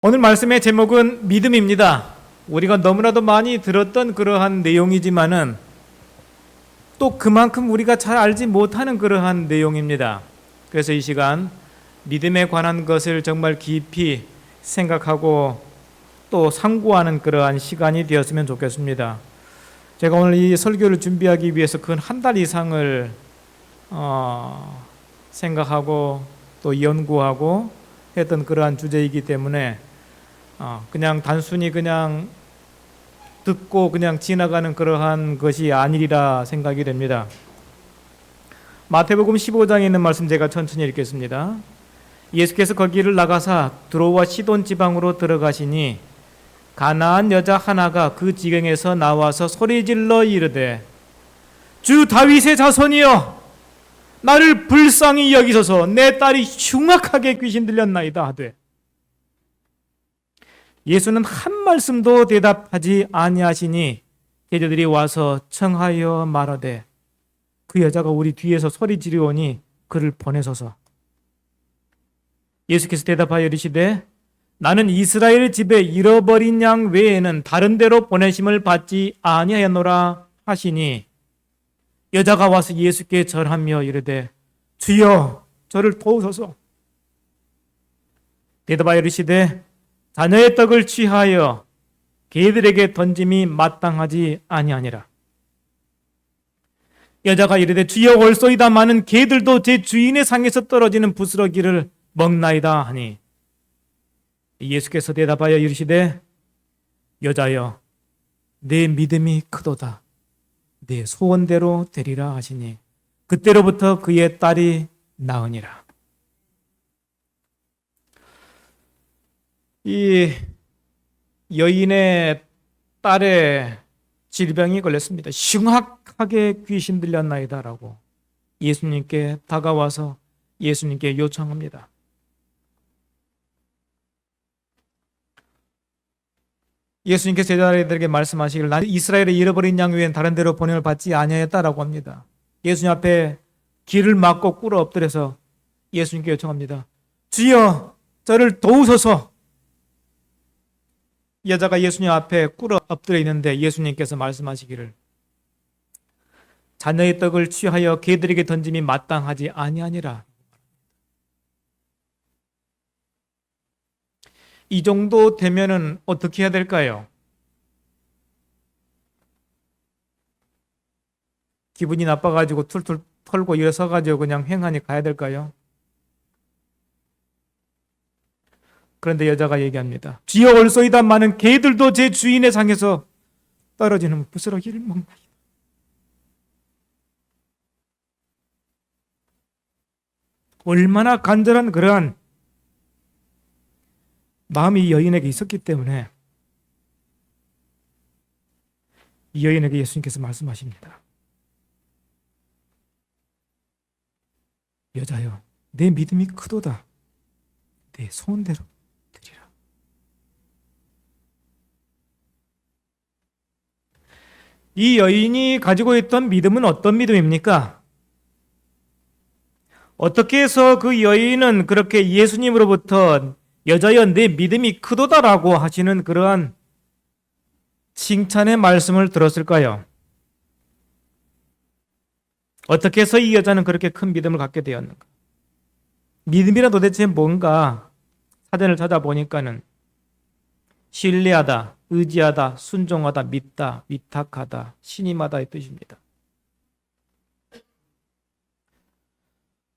오늘 말씀의 제목은 믿음입니다. 우리가 너무나도 많이 들었던 그러한 내용이지만은 또 그만큼 우리가 잘 알지 못하는 그러한 내용입니다. 그래서 이 시간 믿음에 관한 것을 정말 깊이 생각하고 또 상고하는 그러한 시간이 되었으면 좋겠습니다. 제가 오늘 이 설교를 준비하기 위해서 근 한 달 이상을 생각하고 또 연구하고 했던 그러한 주제이기 때문에 그냥 단순히 그냥 듣고 그냥 지나가는 그러한 것이 아니리라 생각이 됩니다. 마태복음 15장에 있는 말씀 제가 천천히 읽겠습니다. 예수께서 거기를 나가사 두로와 시돈 지방으로 들어가시니 가나안 여자 하나가 그 지경에서 나와서 소리질러 이르되 주 다윗의 자손이여 나를 불쌍히 여기소서 내 딸이 흉악하게 귀신 들렸나이다 하되 예수는 한 말씀도 대답하지 아니하시니 제자들이 와서 청하여 말하되 그 여자가 우리 뒤에서 소리 지르오니 그를 보내소서. 예수께서 대답하여 이르시되 나는 이스라엘 집에 잃어버린 양 외에는 다른 데로 보내심을 받지 아니하였노라 하시니 여자가 와서 예수께 절하며 이르되 주여 저를 도우소서. 대답하여 이르시되 자녀의 떡을 취하여 개들에게 던짐이 마땅하지 아니하니라. 여자가 이르되 주여 올소이다마는 개들도 제 주인의 상에서 떨어지는 부스러기를 먹나이다 하니 예수께서 대답하여 이르시되 여자여 내 믿음이 크도다 내 소원대로 되리라 하시니 그때로부터 그의 딸이 나으니라. 이 여인의 딸의 질병이 걸렸습니다. 흉악하게 귀신 들렸나이다라고 예수님께 다가와서 예수님께 요청합니다. 예수님께서 제자들에게 말씀하시기를 나는 이스라엘의 잃어버린 양 외엔 다른 데로 보냄을 받지 아니하였다라고 합니다. 예수님 앞에 길을 막고 꿇어 엎드려서 예수님께 요청합니다. 주여 저를 도우소서. 여자가 예수님 앞에 꿇어 엎드려 있는데 예수님께서 말씀하시기를 자녀의 떡을 취하여 개들에게 던짐이 마땅하지 아니하니라. 이 정도 되면은 어떻게 해야 될까요? 기분이 나빠가지고 툴툴 털고 일어서가지고 그냥 횡하니 가야 될까요? 그런데 여자가 얘기합니다. 주여 올소이다마는 개들도 제 주인의 상에서 떨어지는 부스러기를 먹나이다. 얼마나 간절한 그러한 마음이 이 여인에게 있었기 때문에 이 여인에게 예수님께서 말씀하십니다. 여자여 내 믿음이 크도다 내 소원대로 되리라. 이 여인이 가지고 있던 믿음은 어떤 믿음입니까? 어떻게 해서 그 여인은 그렇게 예수님으로부터 여자여 내 믿음이 크도다라고 하시는 그러한 칭찬의 말씀을 들었을까요? 어떻게 해서 이 여자는 그렇게 큰 믿음을 갖게 되었는가? 믿음이란 도대체 뭔가 사전을 찾아보니까는 신뢰하다, 의지하다, 순종하다, 믿다, 위탁하다, 신임하다의 뜻입니다.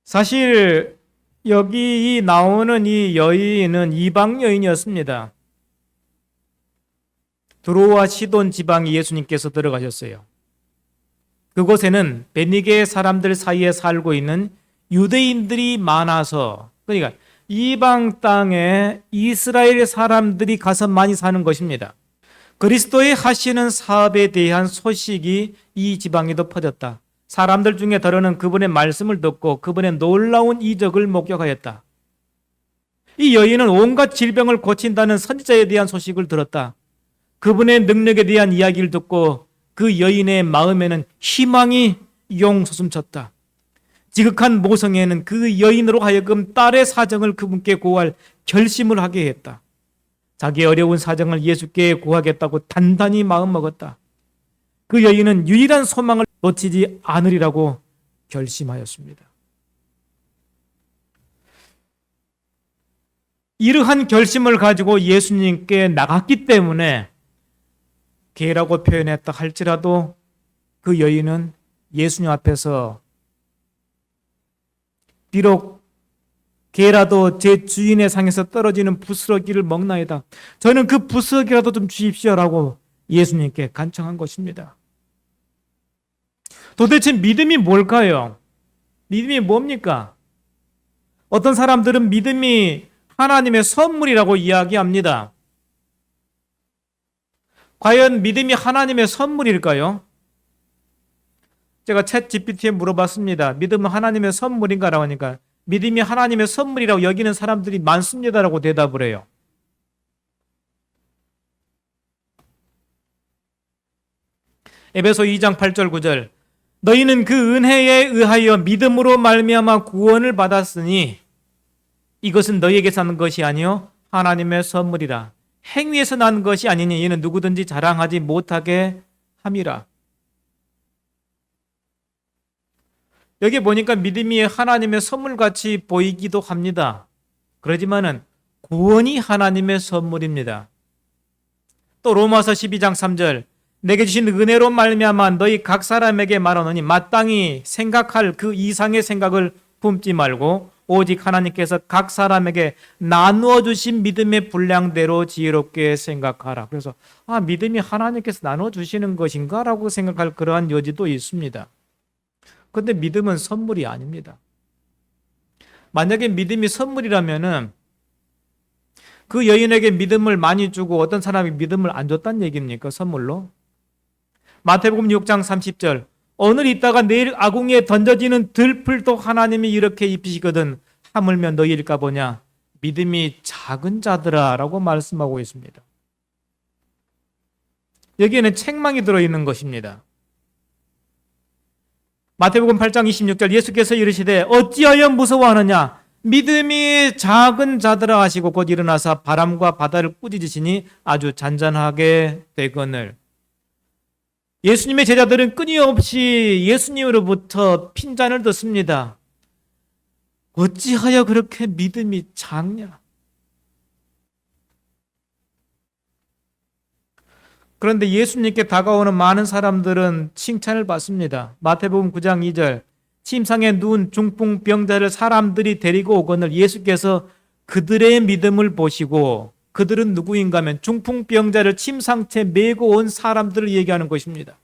사실 여기 나오는 이 여인은 이방 여인이었습니다. 두로와 시돈 지방에 예수님께서 들어가셨어요. 그곳에는 베니게 사람들 사이에 살고 있는 유대인들이 많아서 그러니까 이방 땅에 이스라엘 사람들이 가서 많이 사는 것입니다. 그리스도의 하시는 사업에 대한 소식이 이 지방에도 퍼졌다. 사람들 중에 더러는 그분의 말씀을 듣고 그분의 놀라운 이적을 목격하였다. 이 여인은 온갖 질병을 고친다는 선지자에 대한 소식을 들었다. 그분의 능력에 대한 이야기를 듣고 그 여인의 마음에는 희망이 용솟음쳤다. 지극한 모성애는 그 여인으로 하여금 딸의 사정을 그분께 고할 결심을 하게 했다. 자기의 어려운 사정을 예수께 구하겠다고 단단히 마음먹었다. 그 여인은 유일한 소망을 놓치지 않으리라고 결심하였습니다. 이러한 결심을 가지고 예수님께 나갔기 때문에 개라고 표현했다 할지라도 그 여인은 예수님 앞에서 비록 개라도 제 주인의 상에서 떨어지는 부스러기를 먹나이다, 저는 그 부스러기라도 좀 주십시오라고 예수님께 간청한 것입니다. 도대체 믿음이 뭘까요? 믿음이 뭡니까? 어떤 사람들은 믿음이 하나님의 선물이라고 이야기합니다. 과연 믿음이 하나님의 선물일까요? 제가 챗 GPT에 물어봤습니다. 믿음은 하나님의 선물인가라고 하니까 믿음이 하나님의 선물이라고 여기는 사람들이 많습니다라고 대답을 해요. 에베소 2장 8절 9절, 너희는 그 은혜에 의하여 믿음으로 말미암아 구원을 받았으니 이것은 너희에게서 난 것이 아니요 하나님의 선물이라. 행위에서 난 것이 아니니 이는 누구든지 자랑하지 못하게 함이라. 여기 보니까 믿음이 하나님의 선물같이 보이기도 합니다. 그러지만은 구원이 하나님의 선물입니다. 또 로마서 12장 3절, 내게 주신 은혜로 말미암아 너희 각 사람에게 말하노니 마땅히 생각할 그 이상의 생각을 품지 말고 오직 하나님께서 각 사람에게 나누어 주신 믿음의 분량대로 지혜롭게 생각하라. 그래서 믿음이 하나님께서 나누어 주시는 것인가라고 생각할 그러한 여지도 있습니다. 그런데 믿음은 선물이 아닙니다. 만약에 믿음이 선물이라면은 그 여인에게 믿음을 많이 주고 어떤 사람이 믿음을 안 줬다는 얘기입니까? 선물로? 마태복음 6장 30절, 오늘 있다가 내일 아궁이에 던져지는 들풀도 하나님이 이렇게 입히시거든 하물며 너희일까 보냐. 믿음이 작은 자들아 라고 말씀하고 있습니다. 여기에는 책망이 들어있는 것입니다. 마태복음 8장 26절, 예수께서 이르시되 어찌하여 무서워하느냐 믿음이 작은 자들아 하시고 곧 일어나사 바람과 바다를 꾸짖으시니 아주 잔잔하게 되거늘. 예수님의 제자들은 끊임없이 예수님으로부터 핀잔을 듣습니다. 어찌하여 그렇게 믿음이 작냐? 그런데 예수님께 다가오는 많은 사람들은 칭찬을 받습니다. 마태복음 9장 2절, 침상에 누운 중풍병자를 사람들이 데리고 오거늘 예수께서 그들의 믿음을 보시고, 그들은 누구인가 하면 중풍병자를 침상채 메고 온 사람들을 얘기하는 것입니다.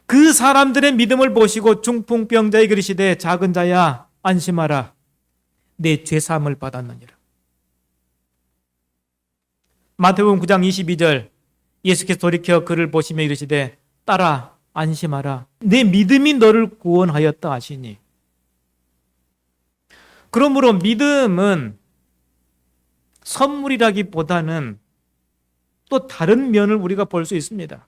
그 사람들의 믿음을 보시고 중풍병자에게 그러시되 작은 자야 안심하라 내 죄사함을 받았느니라. 마태복음 9장 22절, 예수께서 돌이켜 그를 보시며 이르시되 딸아 안심하라 내 믿음이 너를 구원하였다 하시니. 그러므로 믿음은 선물이라기보다는 또 다른 면을 우리가 볼 수 있습니다.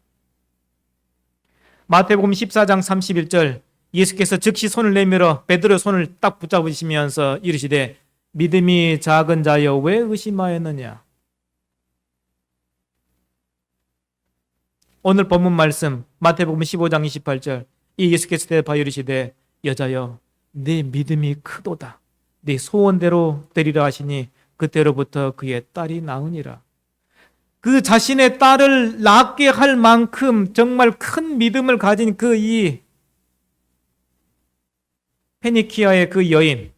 마태복음 14장 31절, 예수께서 즉시 손을 내밀어 베드로의 손을 딱 붙잡으시면서 이르시되 믿음이 작은 자여 왜 의심하였느냐. 오늘 본문 말씀 마태복음 15장 28절, 이 예수께서 대답하여 이르시되 여자여 내 믿음이 크도다 내 소원대로 되리라 하시니 그때로부터 그의 딸이 나으니라. 그 자신의 딸을 낳게 할 만큼 정말 큰 믿음을 가진 그 이 페니키아의 그 여인,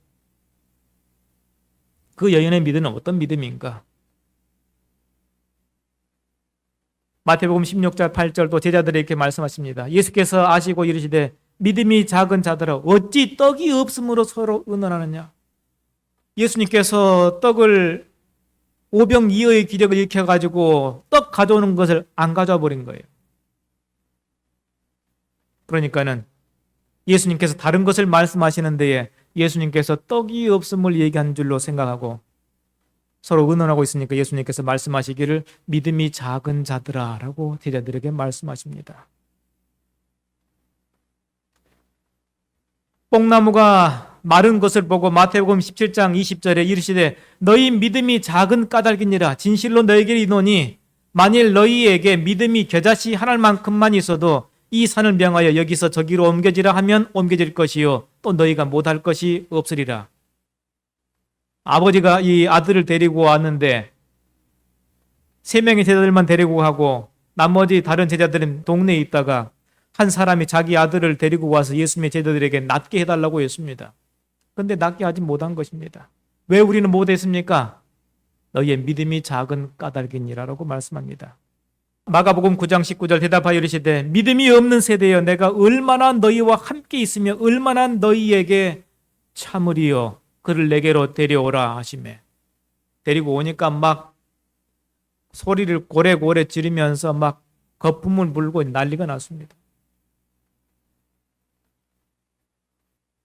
그 여인의 믿음은 어떤 믿음인가? 마태복음 16장 8절도 제자들에게 이렇게 말씀하십니다. 예수께서 아시고 이르시되 믿음이 작은 자들아 어찌 떡이 없음으로 서로 의논하느냐. 예수님께서 떡을 오병이어의 기력을 일으켜가지고 떡 가져오는 것을 안 가져와 버린 거예요. 그러니까는 예수님께서 다른 것을 말씀하시는 데에 예수님께서 떡이 없음을 얘기한 줄로 생각하고 서로 의논하고 있으니까 예수님께서 말씀하시기를 믿음이 작은 자들아 라고 제자들에게 말씀하십니다. 뽕나무가 마른 것을 보고 마태복음 17장 20절에 이르시되 너희 믿음이 작은 까닭이니라. 진실로 너희에게 이르노니 만일 너희에게 믿음이 겨자씨 하나만큼만 있어도 이 산을 명하여 여기서 저기로 옮겨지라 하면 옮겨질 것이요 또 너희가 못할 것이 없으리라. 아버지가 이 아들을 데리고 왔는데 3명의 제자들만 데리고 가고 나머지 다른 제자들은 동네에 있다가 한 사람이 자기 아들을 데리고 와서 예수님의 제자들에게 낫게 해달라고 했습니다. 그런데 낫게 하지 못한 것입니다. 왜 우리는 못했습니까? 너희의 믿음이 작은 까닭이니라라고 말씀합니다. 마가복음 9장 19절 대답하여 이르시되 믿음이 없는 세대여 내가 얼마나 너희와 함께 있으며 얼마나 너희에게 참으리요 그를 내게로 데려오라 하시매 데리고 오니까 막 소리를 고래고래 지르면서 막 거품을 불고 난리가 났습니다.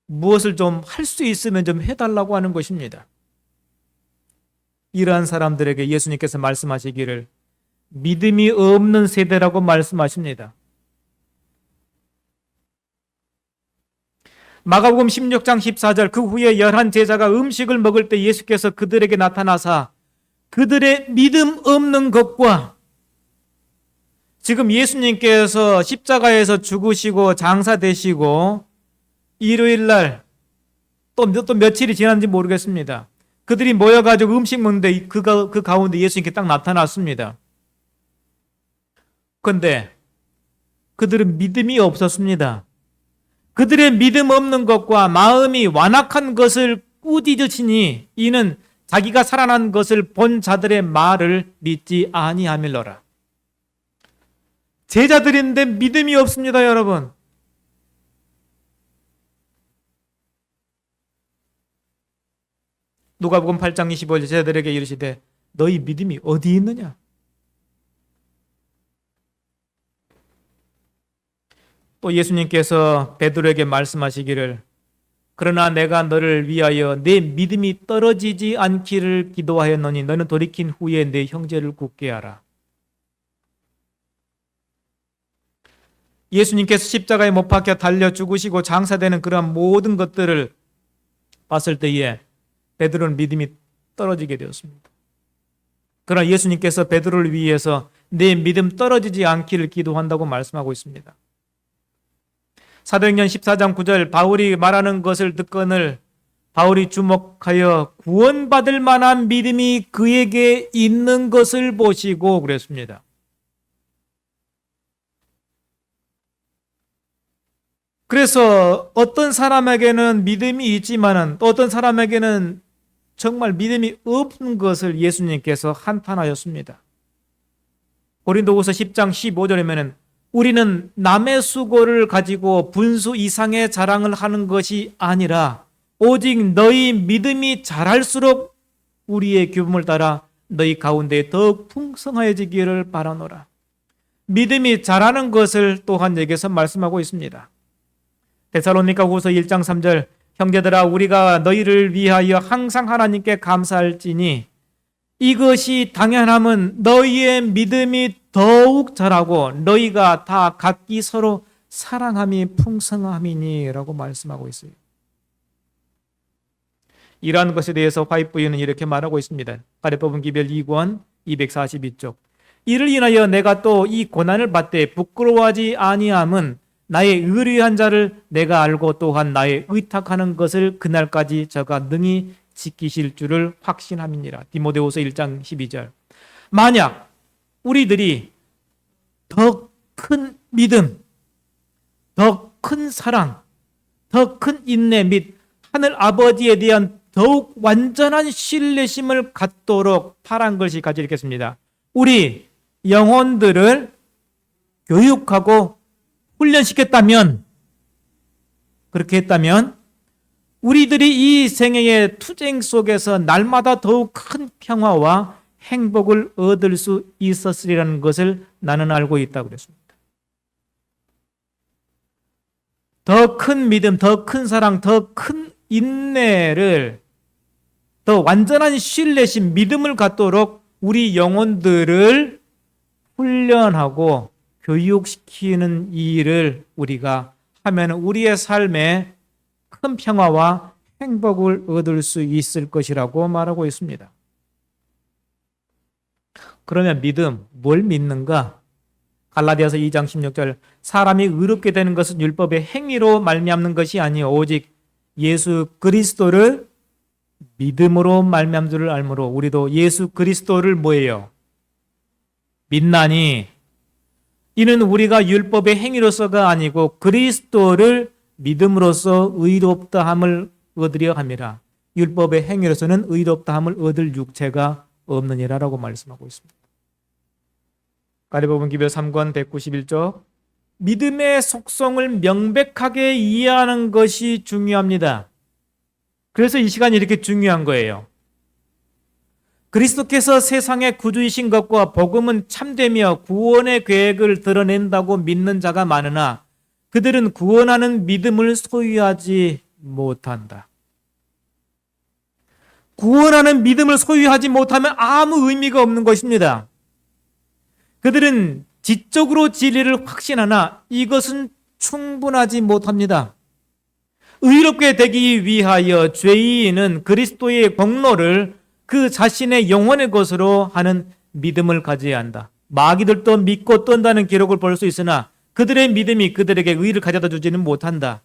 무엇을 좀 할 수 있으면 좀 해달라고 하는 것입니다. 이러한 사람들에게 예수님께서 말씀하시기를 믿음이 없는 세대라고 말씀하십니다. 마가복음 16장 14절 그 후에 11 제자가 음식을 먹을 때 예수께서 그들에게 나타나사 그들의 믿음 없는 것과 지금 예수님께서 십자가에서 죽으시고 장사되시고 일요일날 또 며칠이 지났는지 모르겠습니다. 그들이 모여가지고 음식 먹는데 그 가운데 예수님께 딱 나타났습니다. 그런데 그들은 믿음이 없었습니다. 그들의 믿음 없는 것과 마음이 완악한 것을 꾸짖으시니 이는 자기가 살아난 것을 본 자들의 말을 믿지 아니함일러라. 제자들인데 믿음이 없습니다, 여러분. 누가복음 8장 25절 제자들에게 이르시되 너희 믿음이 어디 있느냐? 또 예수님께서 베드로에게 말씀하시기를 그러나 내가 너를 위하여 내 믿음이 떨어지지 않기를 기도하였노니 너는 돌이킨 후에 내 형제를 굳게 하라. 예수님께서 십자가에 못 박혀 달려 죽으시고 장사되는 그러한 모든 것들을 봤을 때에 베드로는 믿음이 떨어지게 되었습니다. 그러나 예수님께서 베드로를 위해서 내 믿음 떨어지지 않기를 기도한다고 말씀하고 있습니다. 사도행전 14장 9절 바울이 말하는 것을 듣거늘 바울이 주목하여 구원받을 만한 믿음이 그에게 있는 것을 보시고 그랬습니다. 그래서 어떤 사람에게는 믿음이 있지만은 또 어떤 사람에게는 정말 믿음이 없는 것을 예수님께서 한탄하였습니다. 고린도후서 10장 15절에는 우리는 남의 수고를 가지고 분수 이상의 자랑을 하는 것이 아니라 오직 너희 믿음이 자랄수록 우리의 규범을 따라 너희 가운데 더욱 풍성해지기를 바라노라. 믿음이 자라는 것을 또한 여기서 말씀하고 있습니다. 데살로니가후서 1장 3절 형제들아 우리가 너희를 위하여 항상 하나님께 감사할지니 이것이 당연함은 너희의 믿음이 더욱 자라고 너희가 다 각기 서로 사랑함이 풍성함이니 라고 말씀하고 있어요. 이러한 것에 대해서 화이트부유는 이렇게 말하고 있습니다. 가래법은 기별 2권 242쪽 이를 인하여 내가 또 이 고난을 받되 부끄러워하지 아니함은 나의 의뢰한 자를 내가 알고 또한 나의 의탁하는 것을 그날까지 저가 능히 지키실 줄을 확신함이니라. 디모데후서 1장 12절 만약 우리들이 더 큰 믿음, 더 큰 사랑, 더 큰 인내 및 하늘 아버지에 대한 더욱 완전한 신뢰심을 갖도록 바란 것이 가지 있겠습니다. 우리 영혼들을 교육하고 훈련시켰다면 그렇게 했다면 우리들이 이 생애의 투쟁 속에서 날마다 더욱 큰 평화와 행복을 얻을 수 있었으리라는 것을 나는 알고 있다고 그랬습니다. 더 큰 믿음, 더 큰 사랑, 더 큰 인내를 더 완전한 신뢰심, 믿음을 갖도록 우리 영혼들을 훈련하고 교육시키는 일을 우리가 하면 우리의 삶에 큰 평화와 행복을 얻을 수 있을 것이라고 말하고 있습니다. 그러면 믿음, 뭘 믿는가? 갈라디아서 2장 16절, 사람이 의롭게 되는 것은 율법의 행위로 말미암는 것이 아니요 오직 예수 그리스도를 믿음으로 말미암는 줄 알므로, 우리도 예수 그리스도를 뭐예요? 믿나니 이는 우리가 율법의 행위로서가 아니고 그리스도를 믿음으로써 의롭다함을 얻으려 함이라. 율법의 행위로서는 의롭다함을 얻을 육체가 없느니라라고 말씀하고 있습니다. 가리복음 기별 3권 191조, 믿음의 속성을 명백하게 이해하는 것이 중요합니다. 그래서 이 시간이 이렇게 중요한 거예요. 그리스도께서 세상의 구주이신 것과 복음은 참되며 구원의 계획을 드러낸다고 믿는 자가 많으나 그들은 구원하는 믿음을 소유하지 못한다. 구원하는 믿음을 소유하지 못하면 아무 의미가 없는 것입니다. 그들은 지적으로 진리를 확신하나 이것은 충분하지 못합니다. 의롭게 되기 위하여 죄인은 그리스도의 공로를 그 자신의 영혼의 것으로 하는 믿음을 가져야 한다. 마귀들도 믿고 떤다는 기록을 볼 수 있으나 그들의 믿음이 그들에게 의를 가져다 주지는 못한다.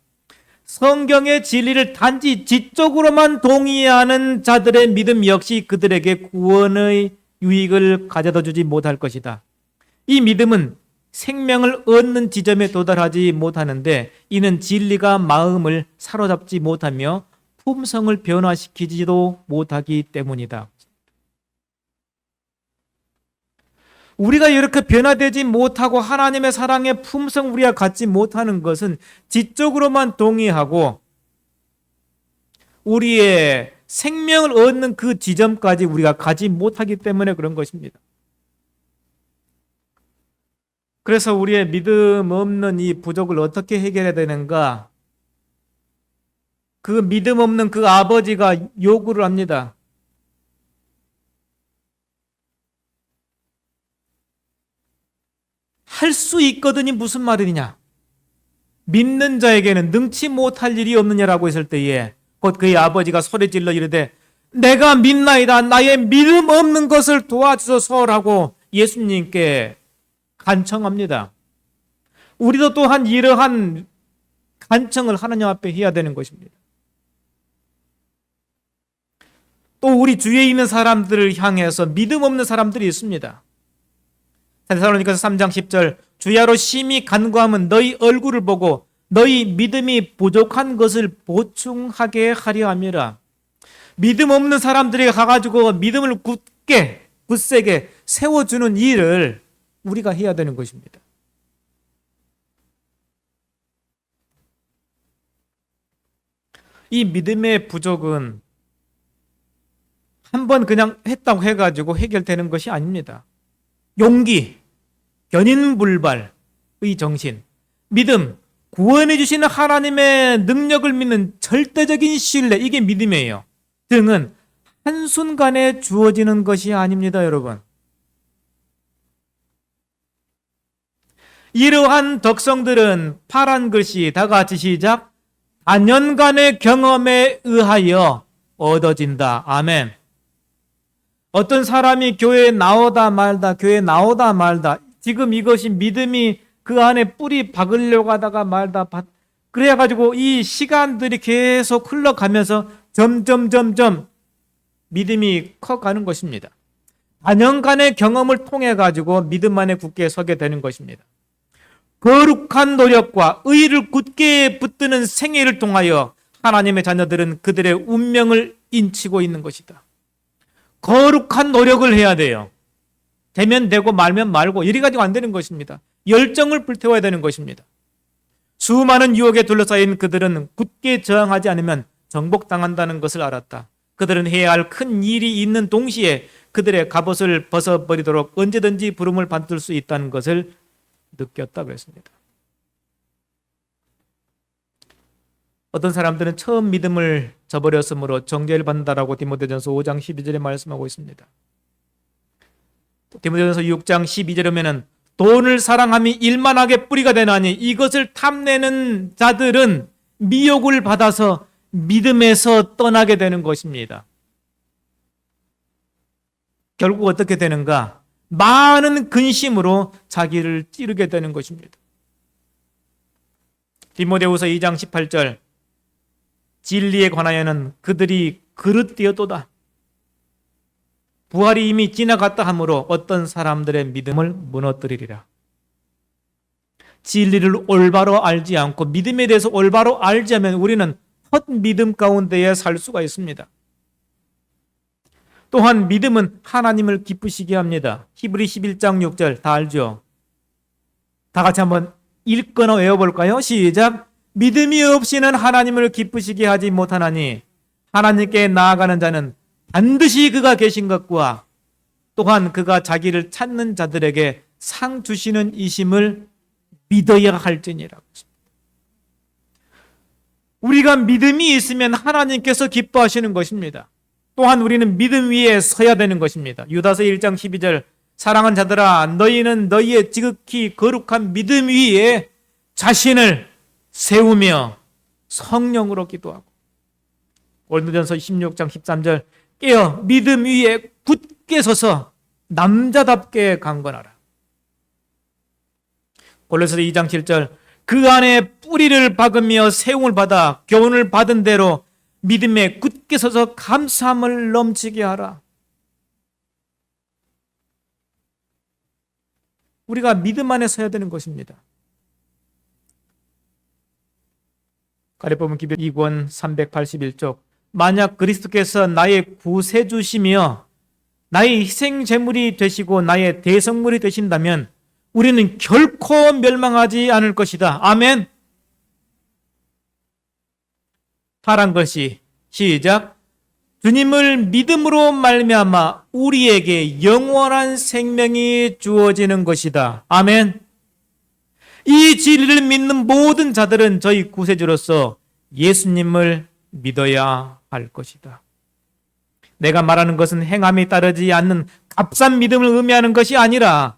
성경의 진리를 단지 지적으로만 동의하는 자들의 믿음 역시 그들에게 구원의 유익을 가져다 주지 못할 것이다. 이 믿음은 생명을 얻는 지점에 도달하지 못하는데 이는 진리가 마음을 사로잡지 못하며 품성을 변화시키지도 못하기 때문이다. 우리가 이렇게 변화되지 못하고 하나님의 사랑의 품성 우리가 갖지 못하는 것은 지적으로만 동의하고 우리의 생명을 얻는 그 지점까지 우리가 가지 못하기 때문에 그런 것입니다. 그래서 우리의 믿음 없는 이 부족을 어떻게 해결해야 되는가? 그 믿음 없는 그 아버지가 요구를 합니다. 할 수 있거든이 무슨 말이냐? 믿는 자에게는 능치 못할 일이 없느냐라고 했을 때에 곧 그의 아버지가 소리질러 이르되 내가 믿나이다. 나의 믿음 없는 것을 도와주소서라고 예수님께 간청합니다. 우리도 또한 이러한 간청을 하나님 앞에 해야 되는 것입니다. 또 우리 주위에 있는 사람들을 향해서 믿음 없는 사람들이 있습니다. 데살로니가서 3장 10절, 주야로 심히 간구하면 너희 얼굴을 보고 너희 믿음이 부족한 것을 보충하게 하려 함이라. 믿음 없는 사람들에게 가가지고 믿음을 굳세게 세워주는 일을 우리가 해야 되는 것입니다. 이 믿음의 부족은 한번 그냥 했다고 해가지고 해결되는 것이 아닙니다. 용기, 견인불발의 정신, 믿음, 구원해 주시는 하나님의 능력을 믿는 절대적인 신뢰, 이게 믿음이에요. 등은 한순간에 주어지는 것이 아닙니다, 여러분. 이러한 덕성들은 파란 글씨 다 같이 시작, 단연간의 경험에 의하여 얻어진다. 아멘. 어떤 사람이 교회에 나오다 말다 지금 이것이 믿음이 그 안에 뿌리 박으려고 하다가 말다 그래가지고 이 시간들이 계속 흘러가면서 점점 믿음이 커가는 것입니다. 단연간의 경험을 통해 가지고 믿음 안에 굳게 서게 되는 것입니다. 거룩한 노력과 의를 굳게 붙드는 생애를 통하여 하나님의 자녀들은 그들의 운명을 인치고 있는 것이다. 거룩한 노력을 해야 돼요. 되면 되고 말면 말고 이래 가지고 안 되는 것입니다. 열정을 불태워야 되는 것입니다. 수많은 유혹에 둘러싸인 그들은 굳게 저항하지 않으면 정복당한다는 것을 알았다. 그들은 해야 할 큰 일이 있는 동시에 그들의 갑옷을 벗어버리도록 언제든지 부름을 받을 수 있다는 것을 느꼈다고 했습니다. 어떤 사람들은 처음 믿음을 저버렸으므로 정죄를 받는다라고 디모데전서 5장 12절에 말씀하고 있습니다. 디모데전서 6장 12절에 보면은 돈을 사랑함이 일만하게 뿌리가 되나니 이것을 탐내는 자들은 미혹을 받아서 믿음에서 떠나게 되는 것입니다. 결국 어떻게 되는가? 많은 근심으로 자기를 찌르게 되는 것입니다. 디모데후서 2장 18절, 진리에 관하여는 그들이 그릇되었도다. 부활이 이미 지나갔다 하므로 어떤 사람들의 믿음을 무너뜨리리라. 진리를 올바로 알지 않고 믿음에 대해서 올바로 알지 않으면 우리는 헛 믿음 가운데에 살 수가 있습니다. 또한 믿음은 하나님을 기쁘시게 합니다. 히브리 11장 6절 다 알죠? 다 같이 한번 읽거나 외워볼까요? 시작! 믿음이 없이는 하나님을 기쁘시게 하지 못하나니 하나님께 나아가는 자는 반드시 그가 계신 것과 또한 그가 자기를 찾는 자들에게 상 주시는 이심을 믿어야 할지니라. 우리가 믿음이 있으면 하나님께서 기뻐하시는 것입니다. 또한 우리는 믿음 위에 서야 되는 것입니다. 유다서 1장 12절 사랑하는 자들아 너희는 너희의 지극히 거룩한 믿음 위에 자신을 세우며 성령으로 기도하고 고린도전서 16장 13절 깨어 믿음 위에 굳게 서서 남자답게 강건하라. 골로새서 2장 7절 그 안에 뿌리를 박으며 세움을 받아 교훈을 받은 대로 믿음에 굳게 서서 감사함을 넘치게 하라. 우리가 믿음 안에 서야 되는 것입니다. 가리법은 기별 2권 381쪽 만약 그리스도께서 나의 구세주시며 나의 희생제물이 되시고 나의 대성물이 되신다면 우리는 결코 멸망하지 않을 것이다. 아멘. 하란 것이 시작. 주님을 믿음으로 말미암아 우리에게 영원한 생명이 주어지는 것이다. 아멘. 이 진리를 믿는 모든 자들은 저희 구세주로서 예수님을 믿어야 할 것이다. 내가 말하는 것은 행함이 따르지 않는 값싼 믿음을 의미하는 것이 아니라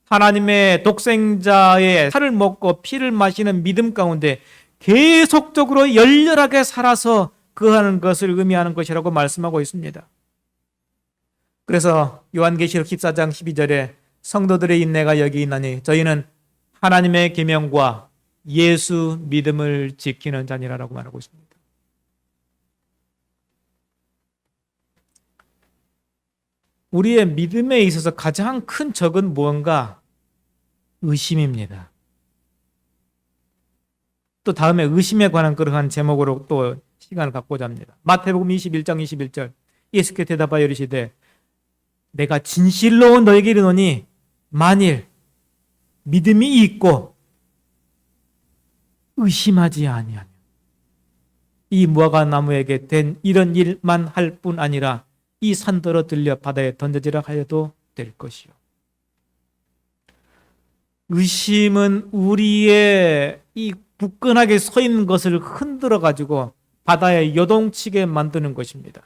하나님의 독생자의 살을 먹고 피를 마시는 믿음 가운데 계속적으로 열렬하게 살아서 그하는 것을 의미하는 것이라고 말씀하고 있습니다. 그래서 요한계시록 14장 12절에 성도들의 인내가 여기 있나니 저희는 하나님의 계명과 예수 믿음을 지키는 자니라라고 말하고 있습니다. 우리의 믿음에 있어서 가장 큰 적은 무언가? 의심입니다. 또 다음에 의심에 관한 그러한 제목으로 또 시간을 갖고자 합니다. 마태복음 21장 21절 예수께서 대답하여 이르시되 내가 진실로 너에게 이르노니 만일 믿음이 있고 의심하지 아니하면 이 무화과 나무에게 된 이런 일만 할 뿐 아니라 이 산더러 들려 바다에 던져지라 하여도 될 것이요. 의심은 우리의 이 굳건하게 서 있는 것을 흔들어 가지고 바다에 요동치게 만드는 것입니다.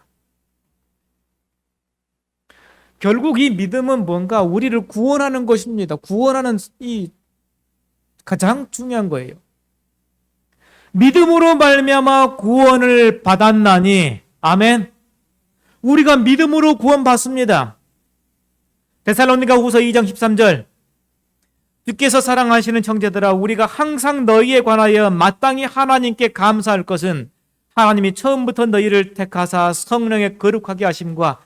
결국 이 믿음은 뭔가 우리를 구원하는 것입니다. 구원하는 이 가장 중요한 거예요. 믿음으로 말미암아 구원을 받았나니 아멘. 우리가 믿음으로 구원받습니다. 데살로니가후서 2장 13절 주께서 사랑하시는 형제들아 우리가 항상 너희에 관하여 마땅히 하나님께 감사할 것은 하나님이 처음부터 너희를 택하사 성령의 거룩하게 하심과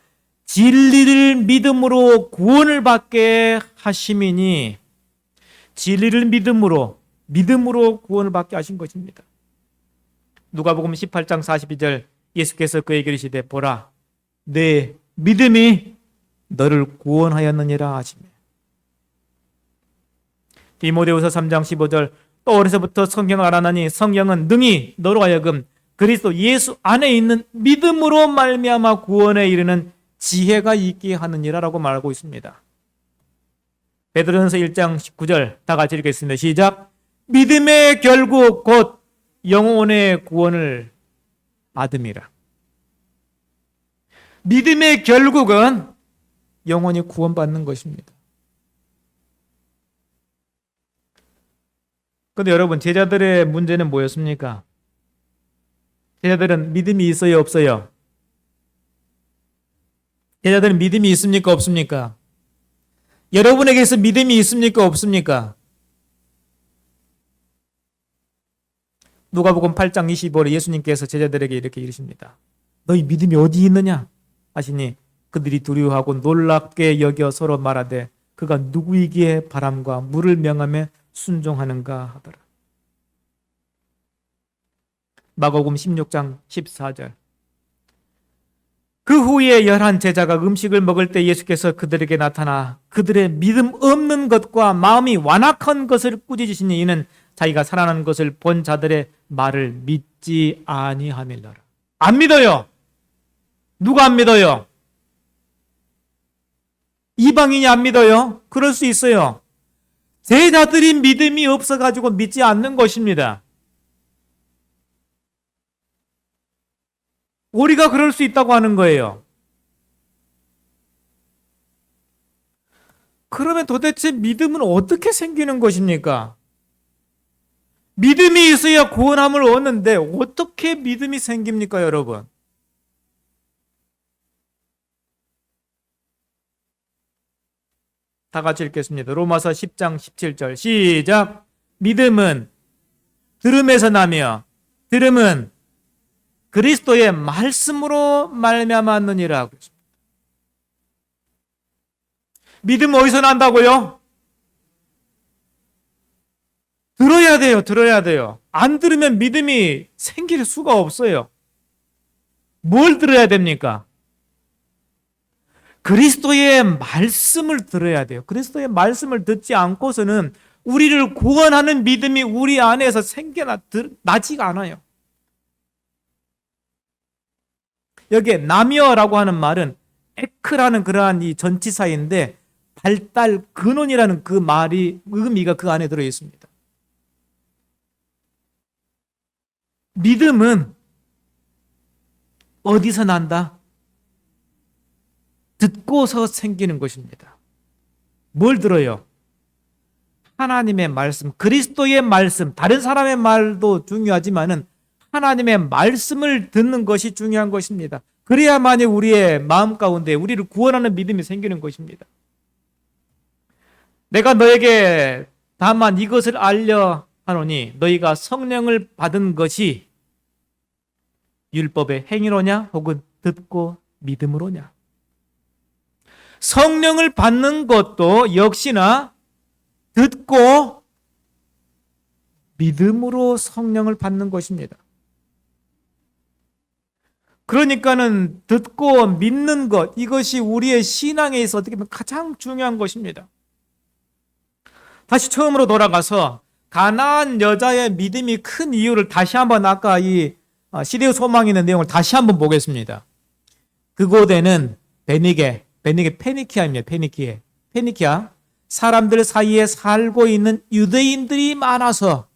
진리를 믿음으로 구원을 받게 하심이니 진리를 믿음으로 구원을 받게 하신 것입니다. 누가복음 18장 42절 예수께서 그에게 이르시되 보라 내 믿음이 너를 구원하였느니라 하시며 디모데후서 3장 15절 또 어려서부터 성경을 알아나니 성경은 능히 너로 하여금 그리스도 예수 안에 있는 믿음으로 말미암아 구원에 이르는 지혜가 있게 하느니라라고 말하고 있습니다. 베드로전서 1장 19절 다 같이 읽겠습니다. 시작. 믿음의 결국 곧 영혼의 구원을 받음이라. 믿음의 결국은 영혼이 구원받는 것입니다. 그런데 여러분 제자들의 문제는 뭐였습니까? 제자들은 믿음이 있어요, 없어요? 제자들은 믿음이 있습니까, 없습니까? 여러분에게서 믿음이 있습니까, 없습니까? 누가복음 8장 25절에 예수님께서 제자들에게 이렇게 이르십니다. 너희 믿음이 어디 있느냐 하시니 그들이 두려워하고 놀랍게 여겨 서로 말하되 그가 누구이기에 바람과 물을 명하며 순종하는가 하더라. 마가복음 16장 14절. 그 후에 11 제자가 음식을 먹을 때 예수께서 그들에게 나타나 그들의 믿음 없는 것과 마음이 완악한 것을 꾸짖으시니 이는 자기가 살아난 것을 본 자들의 말을 믿지 아니함이라. 안 믿어요. 누가 안 믿어요? 이방인이 안 믿어요? 그럴 수 있어요. 제자들이 믿음이 없어가지고 믿지 않는 것입니다. 우리가 그럴 수 있다고 하는 거예요. 그러면 도대체 믿음은 어떻게 생기는 것입니까? 믿음이 있어야 구원함을 얻는데 어떻게 믿음이 생깁니까, 여러분? 다 같이 읽겠습니다. 로마서 10장 17절 시작. 믿음은 들음에서 나며 들음은 그리스도의 말씀으로 말미암았느니라. 믿음 어디서 난다고요? 들어야 돼요. 들어야 돼요. 안 들으면 믿음이 생길 수가 없어요. 뭘 들어야 됩니까? 그리스도의 말씀을 들어야 돼요. 그리스도의 말씀을 듣지 않고서는 우리를 구원하는 믿음이 우리 안에서 나지가 않아요. 여기에 나며라고 하는 말은 에크라는 그러한 이 전치사인데 발달 근원이라는 그 말이 의미가 그 안에 들어 있습니다. 믿음은 어디서 난다? 듣고서 생기는 것입니다. 뭘 들어요? 하나님의 말씀, 그리스도의 말씀, 다른 사람의 말도 중요하지만은 하나님의 말씀을 듣는 것이 중요한 것입니다. 그래야만이 우리의 마음 가운데 우리를 구원하는 믿음이 생기는 것입니다. 내가 너에게 다만 이것을 알려 하노니 너희가 성령을 받은 것이 율법의 행위로냐 혹은 듣고 믿음으로냐. 성령을 받는 것도 역시나 듣고 믿음으로 성령을 받는 것입니다. 그러니까는 듣고 믿는 것, 이것이 우리의 신앙에 있어 어떻게 보면 가장 중요한 것입니다. 다시 처음으로 돌아가서 가나안 여자의 믿음이 큰 이유를 다시 한번 아까 이 시대의 소망이 있는 내용을 다시 한번 보겠습니다. 그곳에는 페니키아입니다. 페니키아. 사람들 사이에 살고 있는 유대인들이 많아서,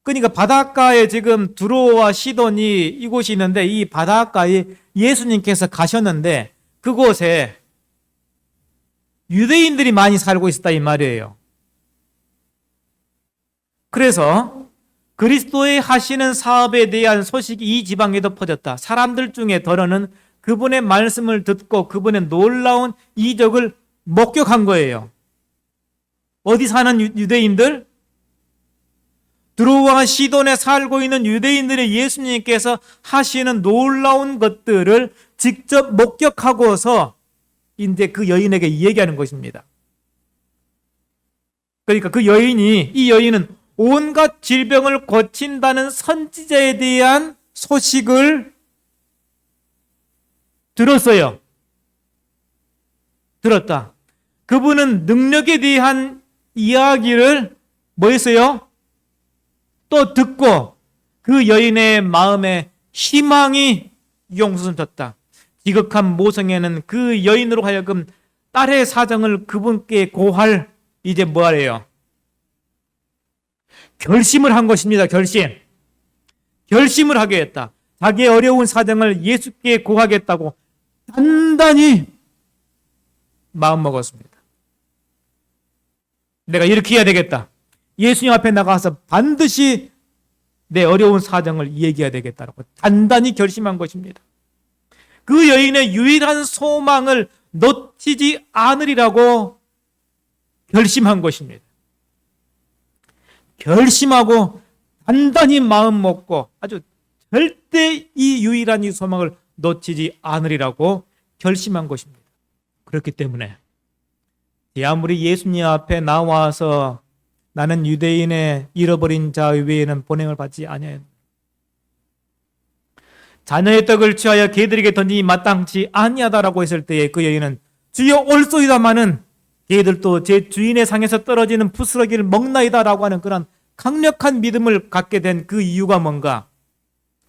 그러니까 바닷가에 지금 두로와 시돈이 이곳이 있는데 이 바닷가에 예수님께서 가셨는데 그곳에 유대인들이 많이 살고 있었다 이 말이에요. 그래서 그리스도의 하시는 사업에 대한 소식이 이 지방에도 퍼졌다. 사람들 중에 더러는 그분의 말씀을 듣고 그분의 놀라운 이적을 목격한 거예요. 어디 사는 유대인들? 두로와 시돈에 살고 있는 유대인들의 예수님께서 하시는 놀라운 것들을 직접 목격하고서 이제 그 여인에게 얘기하는 것입니다. 그러니까 이 여인은 온갖 질병을 고친다는 선지자에 대한 소식을 들었다. 그분은 능력에 대한 이야기를 뭐 했어요? 또 듣고 그 여인의 마음에 희망이 용솟았다. 지극한 모성애는 그 여인으로 하여금 딸의 사정을 그분께 고할 이제 뭐하래요? 결심을 한 것입니다. 결심을 하게 했다. 자기의 어려운 사정을 예수께 고하겠다고 단단히 마음먹었습니다. 내가 이렇게 해야 되겠다. 예수님 앞에 나가서 반드시 내 어려운 사정을 얘기해야 되겠다라고 단단히 결심한 것입니다. 그 여인의 유일한 소망을 놓치지 않으리라고 결심한 것입니다. 결심하고 단단히 마음 먹고 아주 절대 이 유일한 이 소망을 놓치지 않으리라고 결심한 것입니다. 그렇기 때문에 아무리 예수님 앞에 나와서 나는 유대인의 잃어버린 자 외에는 보냄을 받지 아니하였노라. 자녀의 떡을 취하여 개들에게 던지니 마땅치 아니하다라고 했을 때에 그 여인은 주여 올소이다마는 개들도 제 주인의 상에서 떨어지는 부스러기를 먹나이다라고 하는 그런 강력한 믿음을 갖게 된 그 이유가 뭔가?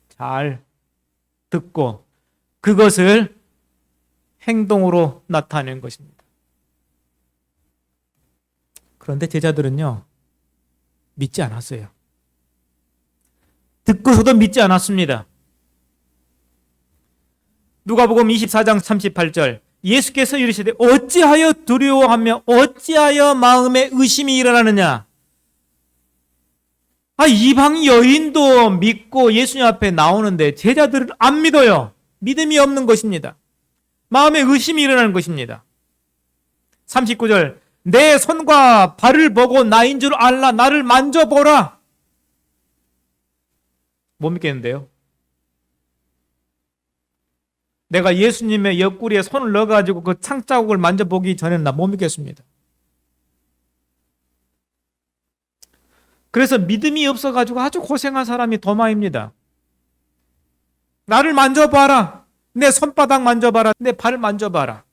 잘 듣고 그것을 행동으로 나타낸 것입니다. 그런데 제자들은요, 믿지 않았어요. 듣고서도 믿지 않았습니다. 누가복음 24장 38절 예수께서 이르시되 어찌하여 두려워하며 어찌하여 마음에 의심이 일어나느냐. 이방 여인도 믿고 예수님 앞에 나오는데 제자들은 안 믿어요. 믿음이 없는 것입니다. 마음에 의심이 일어나는 것입니다. 39절 내 손과 발을 보고 나인 줄 알라. 나를 만져보라. 못 믿겠는데요. 내가 예수님의 옆구리에 손을 넣어가지고 그 창자국을 만져보기 전에는 나 못 믿겠습니다. 그래서 믿음이 없어가지고 아주 고생한 사람이 도마입니다. 나를 만져봐라. 내 손바닥 만져봐라. 내 발 만져봐라.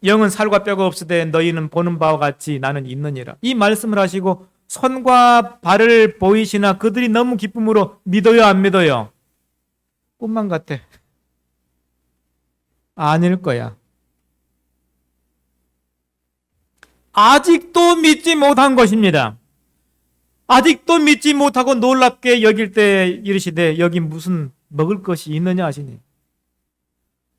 영은 살과 뼈가 없으되 너희는 보는 바와 같이 나는 있느니라. 이 말씀을 하시고 손과 발을 보이시나 그들이 너무 기쁨으로 믿어요 안 믿어요? 꿈만 같아. 아닐 거야. 아직도 믿지 못한 것입니다. 아직도 믿지 못하고 놀랍게 여길 때 이르시되 여기 무슨 먹을 것이 있느냐 하시니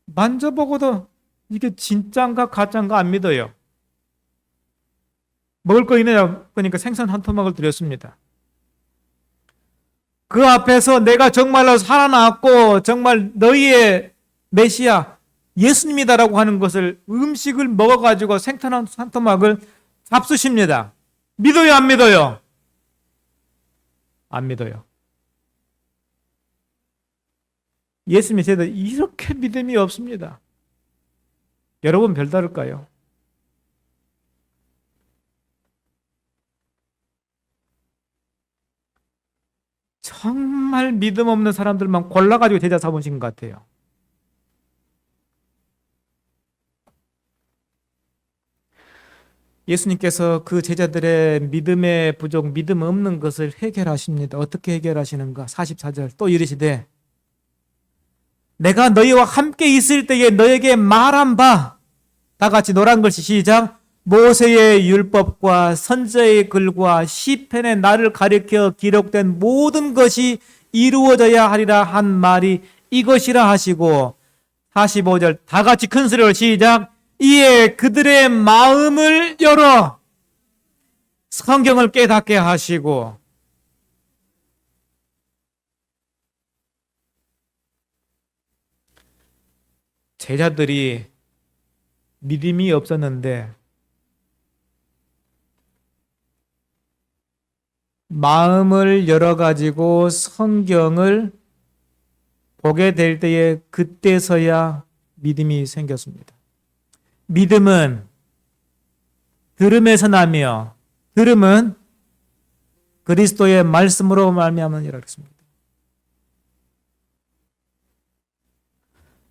만져보고도 이게 진짜인가 가짜인가 안 믿어요. 먹을 거 있느냐 그러니까 생선 한 토막을 드렸습니다. 그 앞에서 내가 정말로 살아났고 정말 너희의 메시아 예수님이다라고 하는 것을 음식을 먹어가지고 생선 한 토막을 잡수십니다. 믿어요 안 믿어요? 안 믿어요. 예수님의 제자들 이렇게 믿음이 없습니다. 여러분 별다를까요? 정말 믿음 없는 사람들만 골라가지고 제자 삼으신 것 같아요. 예수님께서 그 제자들의 믿음의 부족, 믿음 없는 것을 해결하십니다. 어떻게 해결하시는가? 44절 또 이르시되 내가 너희와 함께 있을 때에 너에게 말한 바 다 같이 노란 글씨 시작 모세의 율법과 선지자의 글과 시편의 나를 가리켜 기록된 모든 것이 이루어져야 하리라 한 말이 이것이라 하시고 45절 다 같이 큰 소리로 시작 이에 그들의 마음을 열어 성경을 깨닫게 하시고 제자들이 믿음이 없었는데 마음을 열어가지고 성경을 보게 될 때에 그때서야 믿음이 생겼습니다. 믿음은 들음에서 나며 들음은 그리스도의 말씀으로 말미암으니라 그랬습니다.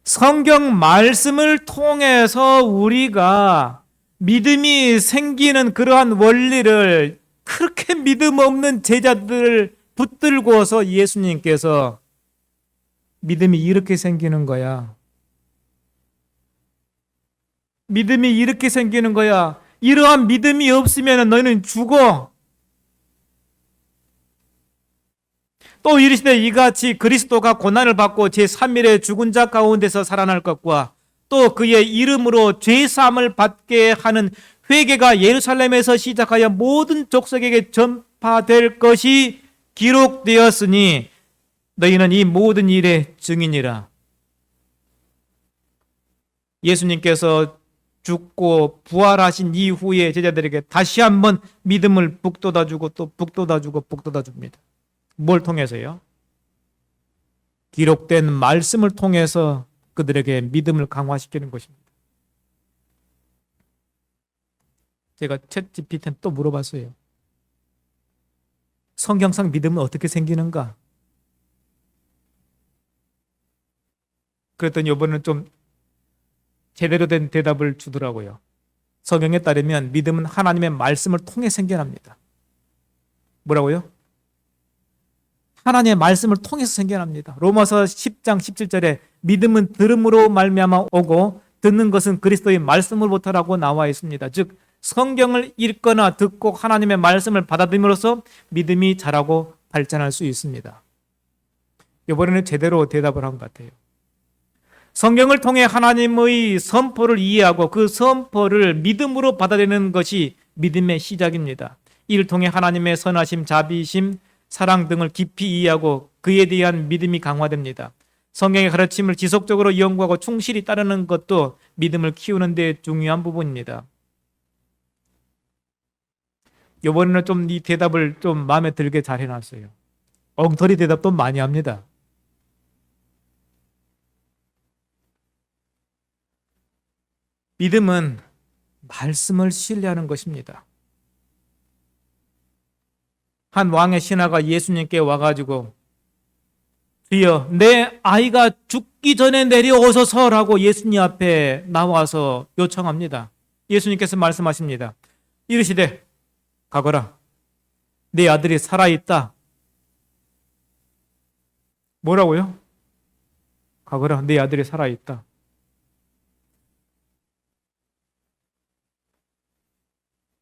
성경 말씀을 통해서 우리가 믿음이 생기는 그러한 원리를 그렇게 믿음 없는 제자들을 붙들고서 예수님께서 믿음이 이렇게 생기는 거야. 믿음이 이렇게 생기는 거야. 이러한 믿음이 없으면 너희는 죽어. 또 이르시되 이같이 그리스도가 고난을 받고 제3일에 죽은 자 가운데서 살아날 것과 또 그의 이름으로 죄사함을 받게 하는 회개가 예루살렘에서 시작하여 모든 족속에게 갚아될 것이 기록되었으니 너희는 이 모든 일의 증인이라. 예수님께서 죽고 부활하신 이후에 제자들에게 다시 한번 믿음을 북돋아주고 또 북돋아주고 북돋아줍니다. 뭘 통해서요? 기록된 말씀을 통해서 그들에게 믿음을 강화시키는 것입니다. 제가 챗GPT한테 또 물어봤어요. 성경상 믿음은 어떻게 생기는가? 그랬더니 이번에는 좀 제대로 된 대답을 주더라고요. 성경에 따르면 믿음은 하나님의 말씀을 통해 생겨납니다. 뭐라고요? 하나님의 말씀을 통해서 생겨납니다. 로마서 10장 17절에 믿음은 들음으로 말미암아 오고 듣는 것은 그리스도의 말씀으로부터라고 나와 있습니다. 즉 성경을 읽거나 듣고 하나님의 말씀을 받아들임으로써 믿음이 자라고 발전할 수 있습니다. 이번에는 제대로 대답을 한 것 같아요. 성경을 통해 하나님의 선포를 이해하고 그 선포를 믿음으로 받아들이는 것이 믿음의 시작입니다. 이를 통해 하나님의 선하심, 자비심, 사랑 등을 깊이 이해하고 그에 대한 믿음이 강화됩니다. 성경의 가르침을 지속적으로 연구하고 충실히 따르는 것도 믿음을 키우는 데 중요한 부분입니다. 이번에는 좀 이 대답을 좀 마음에 들게 잘 해놨어요. 엉터리 대답도 많이 합니다. 믿음은 말씀을 신뢰하는 것입니다. 한 왕의 신하가 예수님께 와가지고 주여 내 아이가 죽기 전에 내려오소서라고 예수님 앞에 나와서 요청합니다. 예수님께서 말씀하십니다. 이르시되 가거라 내 아들이 살아있다. 뭐라고요? 가거라 내 아들이 살아있다.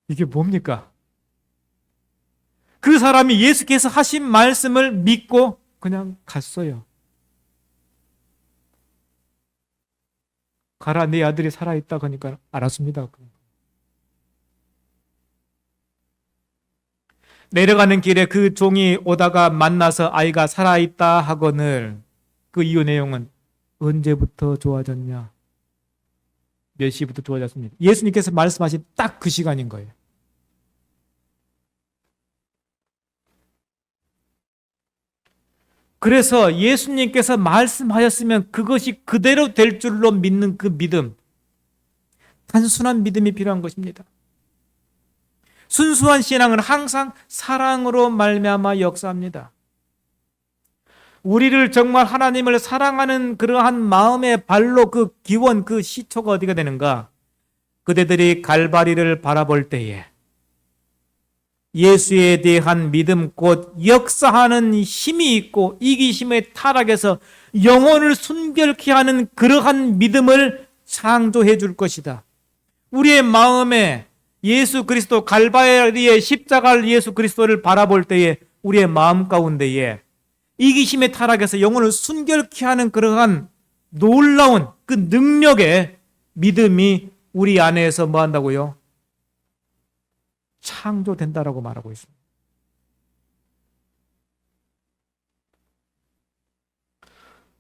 이게 뭡니까? 그 사람이 예수께서 하신 말씀을 믿고 그냥 갔어요. 가라 내 아들이 살아있다 그러니까 알았습니다. 내려가는 길에 그 종이 오다가 만나서 아이가 살아있다 하거늘 그 이유 내용은 언제부터 좋아졌냐? 몇 시부터 좋아졌습니다. 예수님께서 말씀하신 딱 그 시간인 거예요. 그래서 예수님께서 말씀하셨으면 그것이 그대로 될 줄로 믿는 그 믿음, 단순한 믿음이 필요한 것입니다. 순수한 신앙은 항상 사랑으로 말미암아 역사합니다. 우리를 정말 하나님을 사랑하는 그러한 마음의 발로 그 기원, 그 시초가 어디가 되는가? 그대들이 갈바리를 바라볼 때에 예수에 대한 믿음 곧 역사하는 힘이 있고 이기심의 타락에서 영혼을 순결케 하는 그러한 믿음을 창조해 줄 것이다. 우리의 마음에 예수 그리스도 갈바리의 십자가를 예수 그리스도를 바라볼 때에 우리의 마음 가운데에 이기심의 타락에서 영혼을 순결케 하는 그러한 놀라운 그 능력의 믿음이 우리 안에서 뭐 한다고요? 창조된다라고 말하고 있습니다.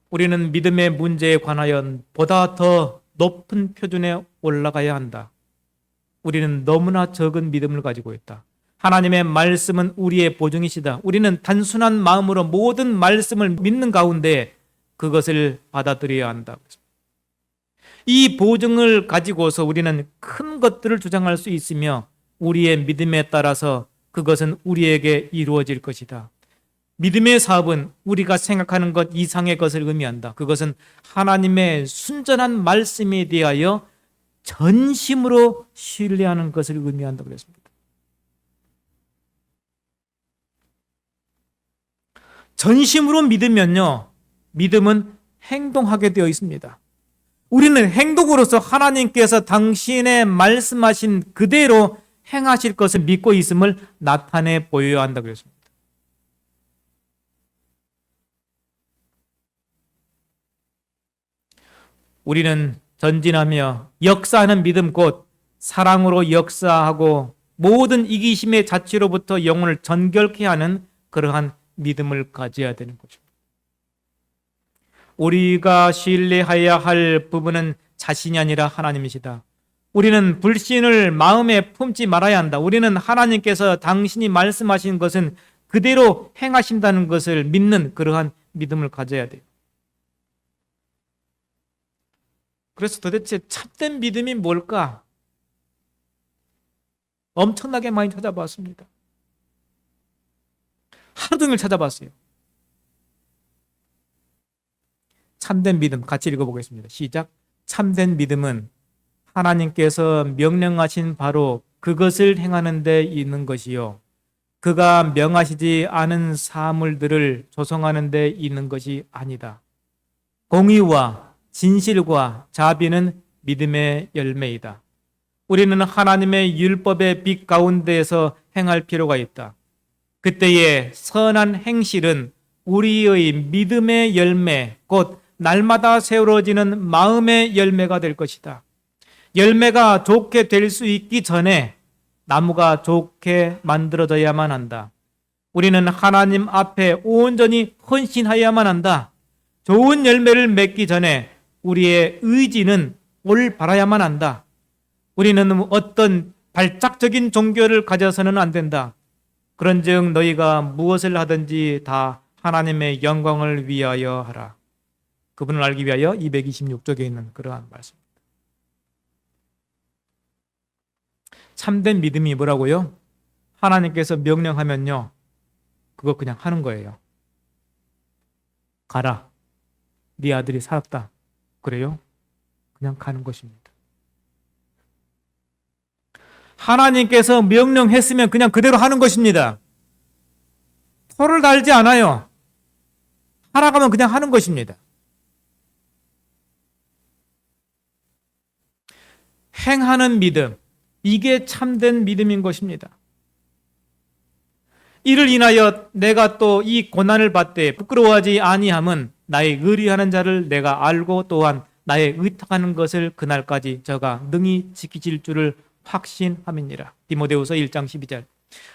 우리는 믿음의 문제에 관하여 보다 더 높은 표준에 올라가야 한다. 우리는 너무나 적은 믿음을 가지고 있다. 하나님의 말씀은 우리의 보증이시다. 우리는 단순한 마음으로 모든 말씀을 믿는 가운데 그것을 받아들여야 한다. 이 보증을 가지고서 우리는 큰 것들을 주장할 수 있으며 우리의 믿음에 따라서 그것은 우리에게 이루어질 것이다. 믿음의 사업은 우리가 생각하는 것 이상의 것을 의미한다. 그것은 하나님의 순전한 말씀에 대하여 전심으로 신뢰하는 것을 의미한다고 그랬습니다. 전심으로 믿으면요, 믿음은 행동하게 되어 있습니다. 우리는 행동으로서 하나님께서 당신의 말씀하신 그대로 행하실 것을 믿고 있음을 나타내 보여야 한다고 그랬습니다. 우리는 전진하며 역사하는 믿음 곧 사랑으로 역사하고 모든 이기심의 자취로부터 영혼을 전결케 하는 그러한 믿음을 가져야 되는 거죠. 우리가 신뢰해야 할 부분은 자신이 아니라 하나님이시다. 우리는 불신을 마음에 품지 말아야 한다. 우리는 하나님께서 당신이 말씀하신 것은 그대로 행하신다는 것을 믿는 그러한 믿음을 가져야 돼요. 그래서 도대체 참된 믿음이 뭘까? 엄청나게 많이 찾아봤습니다. 하루 종일 찾아봤어요. 참된 믿음 같이 읽어보겠습니다. 시작. 참된 믿음은 하나님께서 명령하신 바로 그것을 행하는 데 있는 것이요, 그가 명하시지 않은 사물들을 조성하는 데 있는 것이 아니다. 공의와 진실과 자비는 믿음의 열매이다. 우리는 하나님의 율법의 빛 가운데에서 행할 필요가 있다. 그때의 선한 행실은 우리의 믿음의 열매, 곧 날마다 세워지는 마음의 열매가 될 것이다. 열매가 좋게 될 수 있기 전에 나무가 좋게 만들어져야만 한다. 우리는 하나님 앞에 온전히 헌신하여야만 한다. 좋은 열매를 맺기 전에 우리의 의지는 올바라야만 한다. 우리는 어떤 발작적인 종교를 가져서는 안 된다. 그런즉 너희가 무엇을 하든지 다 하나님의 영광을 위하여 하라. 그분을 알기 위하여 226쪽에 있는 그러한 말씀입니다. 참된 믿음이 뭐라고요? 하나님께서 명령하면요, 그거 그냥 하는 거예요. 가라. 네 아들이 살았다. 그래요? 그냥 가는 것입니다. 하나님께서 명령했으면 그냥 그대로 하는 것입니다. 토를 달지 않아요. 하라고 하면 그냥 하는 것입니다. 행하는 믿음, 이게 참된 믿음인 것입니다. 이를 인하여 내가 또 이 고난을 받되 부끄러워하지 아니함은 나의 의리하는 자를 내가 알고 또한 나의 의탁하는 것을 그날까지 저가 능히 지키실 줄을 확신함이니라. 디모데후서 1장 12절.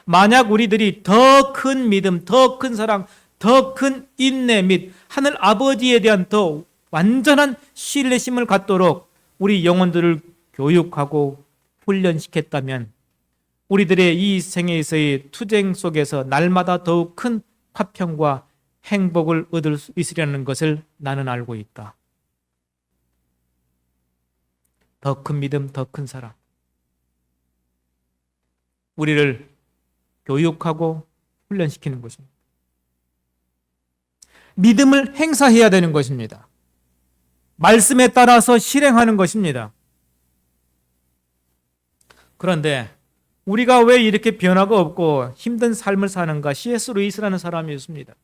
만약 우리들이 더 큰 믿음, 더 큰 사랑, 더 큰 인내 및 하늘 아버지에 대한 더 완전한 신뢰심을 갖도록 우리 영혼들을 교육하고 훈련시켰다면 우리들의 이 생에서의 투쟁 속에서 날마다 더욱 큰 화평과 행복을 얻을 수 있으려는 것을 나는 알고 있다. 더 큰 믿음, 더 큰 사랑. 우리를 교육하고 훈련시키는 것입니다. 믿음을 행사해야 되는 것입니다. 말씀에 따라서 실행하는 것입니다. 그런데 우리가 왜 이렇게 변화가 없고 힘든 삶을 사는가? C.S. 루이스라는 사람이 있습니다.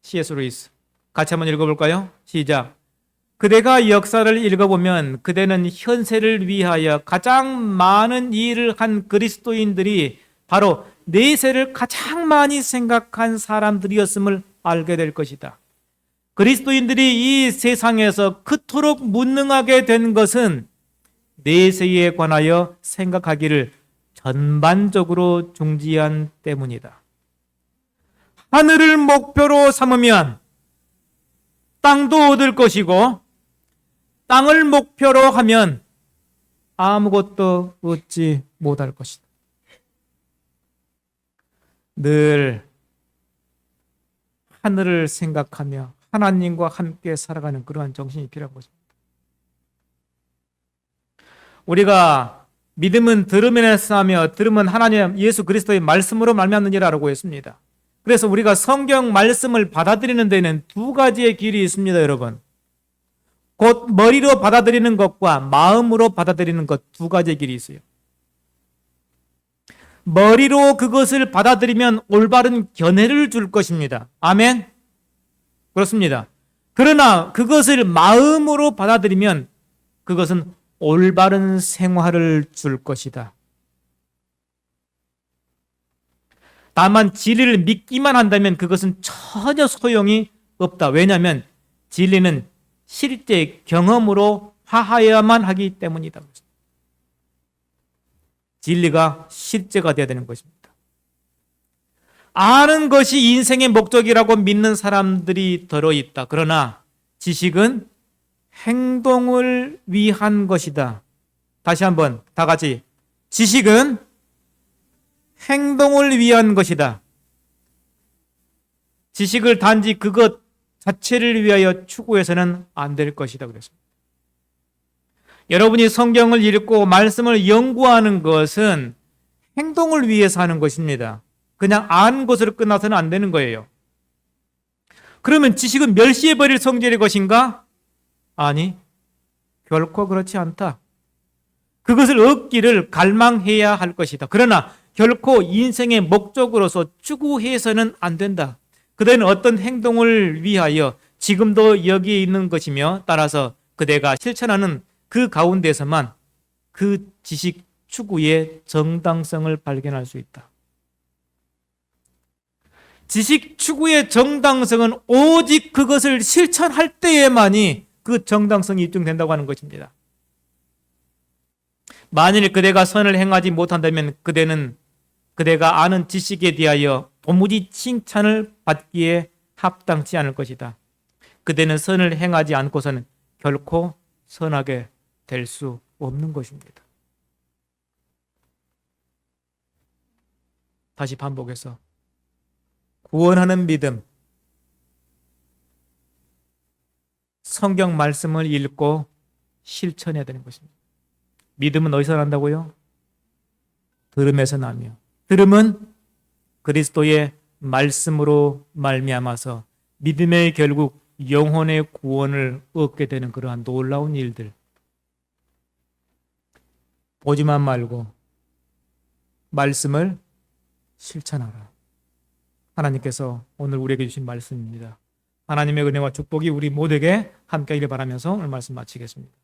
C.S. 루이스. 같이 한번 읽어볼까요? 시작. 그대가 역사를 읽어보면 그대는 현세를 위하여 가장 많은 일을 한 그리스도인들이 바로 내세를 가장 많이 생각한 사람들이었음을 알게 될 것이다. 그리스도인들이 이 세상에서 그토록 무능하게 된 것은 내세에 관하여 생각하기를 전반적으로 중지한 때문이다. 하늘을 목표로 삼으면 땅도 얻을 것이고 땅을 목표로 하면 아무것도 얻지 못할 것이다. 늘 하늘을 생각하며 하나님과 함께 살아가는 그러한 정신이 필요한 것입니다. 우리가 믿음은 들음에서 하며 들음은 하나님 예수 그리스도의 말씀으로 말미암느니라라고 했습니다. 그래서 우리가 성경 말씀을 받아들이는 데는 두 가지의 길이 있습니다, 여러분. 곧 머리로 받아들이는 것과 마음으로 받아들이는 것, 두 가지의 길이 있어요. 머리로 그것을 받아들이면 올바른 견해를 줄 것입니다. 아멘? 그렇습니다. 그러나 그것을 마음으로 받아들이면 그것은 올바른 생활을 줄 것이다. 다만 진리를 믿기만 한다면 그것은 전혀 소용이 없다. 왜냐하면 진리는 실제 경험으로 화하여야만 하기 때문이다. 진리가 실제가 되어야 되는 것입니다. 아는 것이 인생의 목적이라고 믿는 사람들이 들어있다. 그러나 지식은 행동을 위한 것이다. 다시 한번 다 같이, 지식은 행동을 위한 것이다. 지식을 단지 그것 자체를 위하여 추구해서는 안 될 것이다 그랬습니다. 여러분이 성경을 읽고 말씀을 연구하는 것은 행동을 위해서 하는 것입니다. 그냥 아는 것으로 끝나서는 안 되는 거예요. 그러면 지식은 멸시해버릴 성질의 것인가? 아니, 결코 그렇지 않다. 그것을 얻기를 갈망해야 할 것이다. 그러나 결코 인생의 목적으로서 추구해서는 안 된다. 그대는 어떤 행동을 위하여 지금도 여기에 있는 것이며, 따라서 그대가 실천하는 그 가운데서만 그 지식 추구의 정당성을 발견할 수 있다. 지식 추구의 정당성은 오직 그것을 실천할 때에만이 그 정당성이 입증된다고 하는 것입니다. 만일 그대가 선을 행하지 못한다면 그대는 그대가 아는 지식에 대하여 도무지 칭찬을 받기에 합당치 않을 것이다. 그대는 선을 행하지 않고서는 결코 선하게 될 수 없는 것입니다. 다시 반복해서, 구원하는 믿음, 성경 말씀을 읽고 실천해야 되는 것입니다. 믿음은 어디서 난다고요? 들음에서 나며, 들음은 그리스도의 말씀으로 말미암아서 믿음의 결국 영혼의 구원을 얻게 되는 그러한 놀라운 일들. 보지만 말고 말씀을 실천하라. 하나님께서 오늘 우리에게 주신 말씀입니다. 하나님의 은혜와 축복이 우리 모두에게 함께하기를 바라면서 오늘 말씀 마치겠습니다.